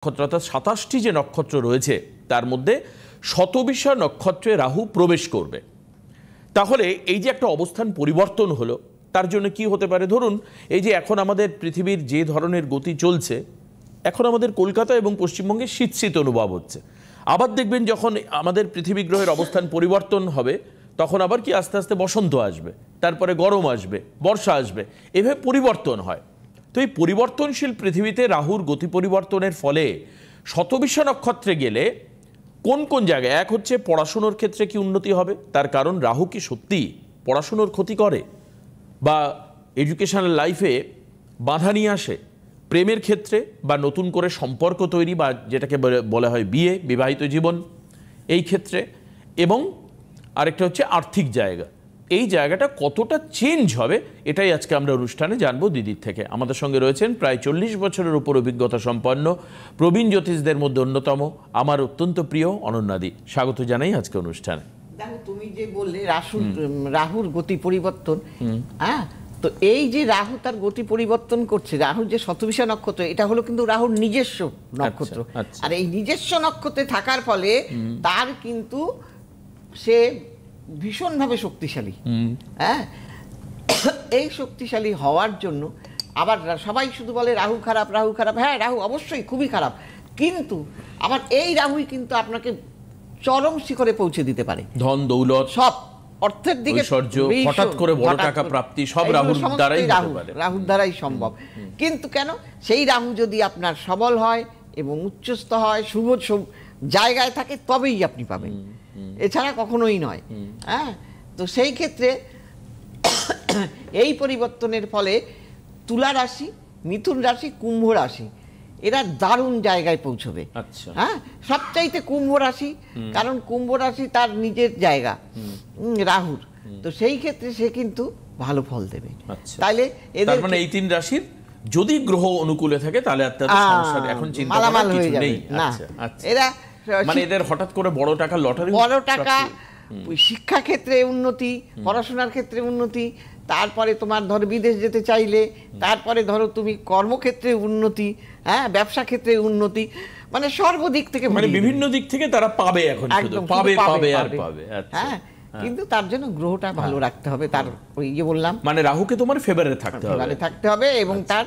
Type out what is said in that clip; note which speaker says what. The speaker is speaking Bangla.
Speaker 1: নক্ষত্র অর্থাৎ ২৭টি যে নক্ষত্র রয়েছে তার মধ্যে শতবিষা নক্ষত্রে রাহু প্রবেশ করবে। তাহলে এই যে একটা অবস্থান পরিবর্তন হলো, তার জন্য কি হতে পারে? ধরুন এই যে এখন আমাদের পৃথিবীর যে ধরনের গতি চলছে, এখন আমাদের কলকাতা এবং পশ্চিমবঙ্গে শীত শীত অনুভব হচ্ছে। আবার দেখবেন যখন আমাদের পৃথিবী গ্রহের অবস্থান পরিবর্তন হবে, তখন আবার কি আস্তে আস্তে বসন্ত আসবে, তারপরে গরম আসবে, বর্ষা আসবে, এভাবে পরিবর্তন হয়। তো এই পরিবর্তনশীল পৃথিবীতে রাহুর গতি পরিবর্তনের ফলে শতবিষা নক্ষত্রে গেলে কোন কোন জায়গায়, এক হচ্ছে পড়াশুনোর ক্ষেত্রে কি উন্নতি হবে, তার কারণ রাহু কি সত্যি পড়াশুনোর ক্ষতি করে বা এডুকেশনাল লাইফে বাধা নিয়ে আসে, প্রেমের ক্ষেত্রে বা নতুন করে সম্পর্ক তৈরি বা যেটাকে বলা হয় বিয়ে, বিবাহিত জীবন, এই ক্ষেত্রে, এবং আরেকটা হচ্ছে আর্থিক জায়গা। এই জায়গাটা কতটা চেঞ্জ হবে এটাই আজকে আমরা অনুষ্ঠানে জানবো দিদির থেকে। আমাদের সঙ্গে রয়েছেন প্রায় 40 বছরের উপর অভিজ্ঞতা সম্পন্ন প্রবীণ জ্যোতিষদের মধ্যে অন্যতম, আমার অত্যন্ত প্রিয় অনন্যাদি। স্বাগত জানাই আজকে অনুষ্ঠানে।
Speaker 2: দেখো, তুমি যে বললে রাহুর গতি পরিবর্তন, হ্যাঁ, তো এই যে রাহু তার গতি পরিবর্তন করছে, রাহুর যে শতবিষা নক্ষত্র, এটা হলো কিন্তু রাহুর নিজস্ব নক্ষত্র। আর এই নিজস্ব নক্ষত্রে থাকার ফলে তার কিন্তু সে ভীষণভাবে শক্তিশালী। হ্যাঁ, এই শক্তিশালী হওয়ার জন্য আবার সবাই শুধু বলে রাহু খারাপ, রাহু খারাপ। হ্যাঁ, রাহু অবশ্যই খুবই খারাপ, কিন্তু আবার এই রাহুই কিন্তু আপনাকে চরম শিখরে পৌঁছে দিতে পারে।
Speaker 1: ধন দৌলত, সব
Speaker 2: অর্থের দিকে
Speaker 1: হঠাৎ করে বড় টাকা প্রাপ্তি সব রাহুর
Speaker 2: দ্বারাই সম্ভব। কিন্তু কেন? সেই রাহু যদি আপনার সবল হয় এবং উচ্চস্থ হয়, শুভ জায়গায় থাকে, তবেই আপনি পাবেন, এছাড়া কখনোই নয়। হ্যাঁ, তো সেই ক্ষেত্রে এই পরিবর্তনের ফলে তুলা রাশি, মিথুন রাশি, কুম্ভ রাশি এরা দারুণ জায়গায় পৌঁছবে। হ্যাঁ, সবচাইতে কুম্ভ রাশি, কারণ কুম্ভ রাশি তার নিজের জায়গা রাহুর, তো সেই ক্ষেত্রে সে কিন্তু ভালো ফল দেবে।
Speaker 1: তাইলে এদের মানে এই তিন রাশির যদি গ্রহ অনুকূলে থাকে তাহলে এখন চিন্তা করার কিছু নেই।
Speaker 2: এরা
Speaker 1: মানে এদের হঠাৎ করে বড় টাকা লটারি,
Speaker 2: বড় টাকা, শিক্ষা ক্ষেত্রে উন্নতি, পড়াশোনার ক্ষেত্রে উন্নতি, তারপরে তোমার ধরো বিদেশ যেতে চাইলে, তারপরে ধরো তুমি কর্মক্ষেত্রে উন্নতি, হ্যাঁ, ব্যবসা ক্ষেত্রে উন্নতি, মানে সর্বদিক থেকে,
Speaker 1: মানে বিভিন্ন দিক থেকে তারা পাবে, এখন পাবে পাবে আর পাবে।
Speaker 2: হ্যাঁ, কিন্তু তার জন্য গ্রহটা ভালো রাখতে হবে। তার ওই যে বললাম,
Speaker 1: মানে রাহুকে তোমার ফেভারে থাকতে হবে
Speaker 2: এবং তার